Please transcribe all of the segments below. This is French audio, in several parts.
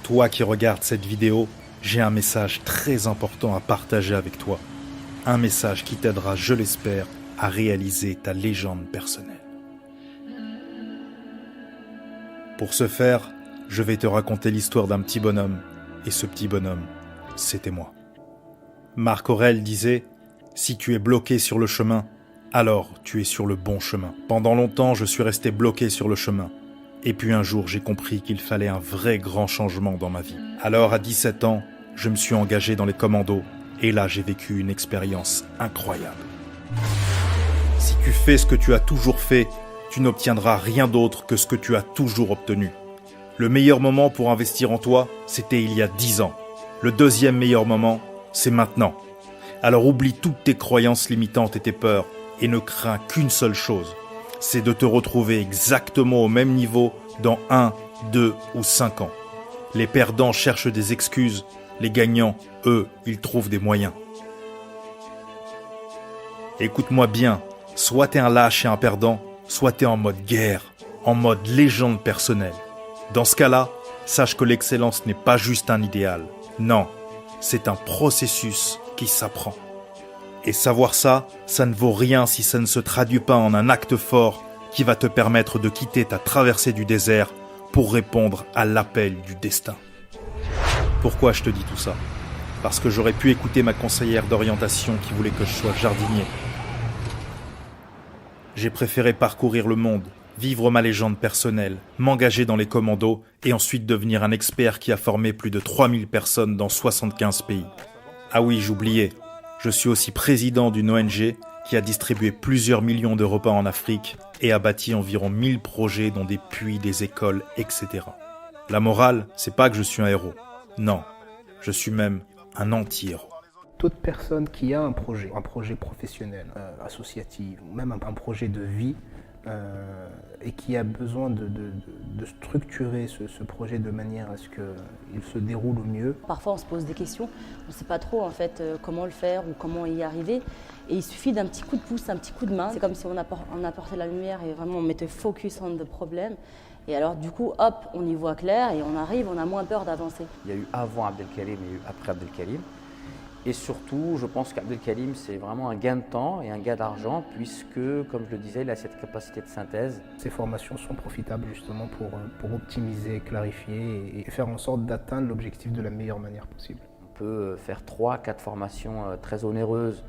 Toi qui regardes cette vidéo, j'ai un message très important à partager avec toi. Un message qui t'aidera, je l'espère, à réaliser ta légende personnelle. Pour ce faire, je vais te raconter l'histoire d'un petit bonhomme, et ce petit bonhomme, c'était moi. Marc Aurèle disait « Si tu es bloqué sur le chemin, alors tu es sur le bon chemin. » Pendant longtemps, je suis resté bloqué sur le chemin. Et puis un jour, j'ai compris qu'il fallait un vrai grand changement dans ma vie. Alors, à 17 ans, je me suis engagé dans les commandos, et là, j'ai vécu une expérience incroyable. Si tu fais ce que tu as toujours fait, tu n'obtiendras rien d'autre que ce que tu as toujours obtenu. Le meilleur moment pour investir en toi, c'était il y a 10 ans. Le deuxième meilleur moment, c'est maintenant. Alors oublie toutes tes croyances limitantes et tes peurs, et ne crains qu'une seule chose, c'est de te retrouver exactement au même niveau dans 1, 2 ou 5 ans. Les perdants cherchent des excuses, les gagnants, eux, ils trouvent des moyens. Écoute-moi bien, soit t'es un lâche et un perdant, soit t'es en mode guerre, en mode légende personnelle. Dans ce cas-là, sache que l'excellence n'est pas juste un idéal. Non, c'est un processus qui s'apprend. Et savoir ça, ça ne vaut rien si ça ne se traduit pas en un acte fort qui va te permettre de quitter ta traversée du désert pour répondre à l'appel du destin. Pourquoi je te dis tout ça ? Parce que j'aurais pu écouter ma conseillère d'orientation qui voulait que je sois jardinier. J'ai préféré parcourir le monde, vivre ma légende personnelle, m'engager dans les commandos et ensuite devenir un expert qui a formé plus de 3000 personnes dans 75 pays. Ah oui, j'oubliais, je suis aussi président d'une ONG qui a distribué plusieurs millions de repas en Afrique et a bâti environ 1000 projets dont des puits, des écoles, etc. La morale, c'est pas que je suis un héros. Non, je suis même un anti-héros. Toute personne qui a un projet professionnel, associatif, ou même un projet de vie, et qui a besoin de structurer ce projet de manière à ce qu'il se déroule au mieux. Parfois on se pose des questions, on ne sait pas trop en fait comment le faire ou comment y arriver. Et il suffit d'un petit coup de pouce, un petit coup de main. C'est comme si on apportait la lumière et vraiment on mettait focus on the problem. Et alors du coup, hop, on y voit clair et on arrive, on a moins peur d'avancer. Il y a eu avant Abdelkalim et il y a eu après Abdelkalim. Et surtout, je pense qu'Abdelkalim, c'est vraiment un gain de temps et un gain d'argent puisque, comme je le disais, il a cette capacité de synthèse. Ces formations sont profitables justement pour optimiser, clarifier et faire en sorte d'atteindre l'objectif de la meilleure manière possible. On peut faire 3-4 formations très onéreuses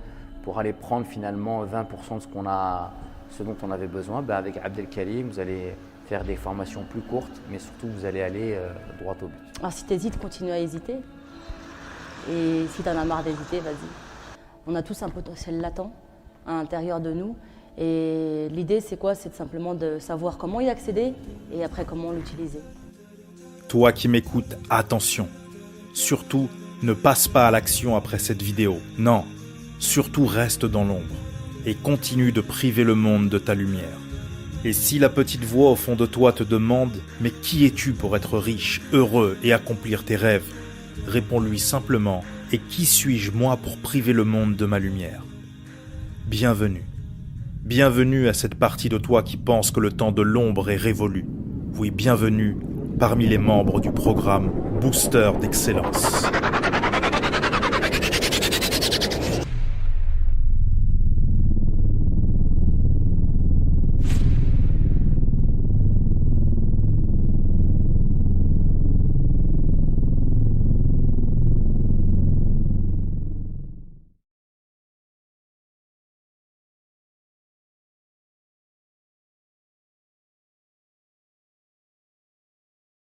pour aller prendre finalement 20% de ce dont on avait besoin. Avec Abdelkalim, vous allez faire des formations plus courtes, mais surtout vous allez aller droit au but. Alors si tu hésites, continue à hésiter. Et si tu en as marre d'hésiter, vas-y. On a tous un potentiel latent à l'intérieur de nous. Et l'idée, c'est quoi ? C'est simplement de savoir comment y accéder et après comment l'utiliser. Toi qui m'écoutes, attention. Surtout, ne passe pas à l'action après cette vidéo. Non, surtout reste dans l'ombre et continue de priver le monde de ta lumière. Et si la petite voix au fond de toi te demande « Mais qui es-tu pour être riche, heureux et accomplir tes rêves ?» Réponds-lui simplement « Et qui suis-je moi pour priver le monde de ma lumière ?» Bienvenue. Bienvenue à cette partie de toi qui pense que le temps de l'ombre est révolu. Oui, bienvenue parmi les membres du programme Booster d'Excellence.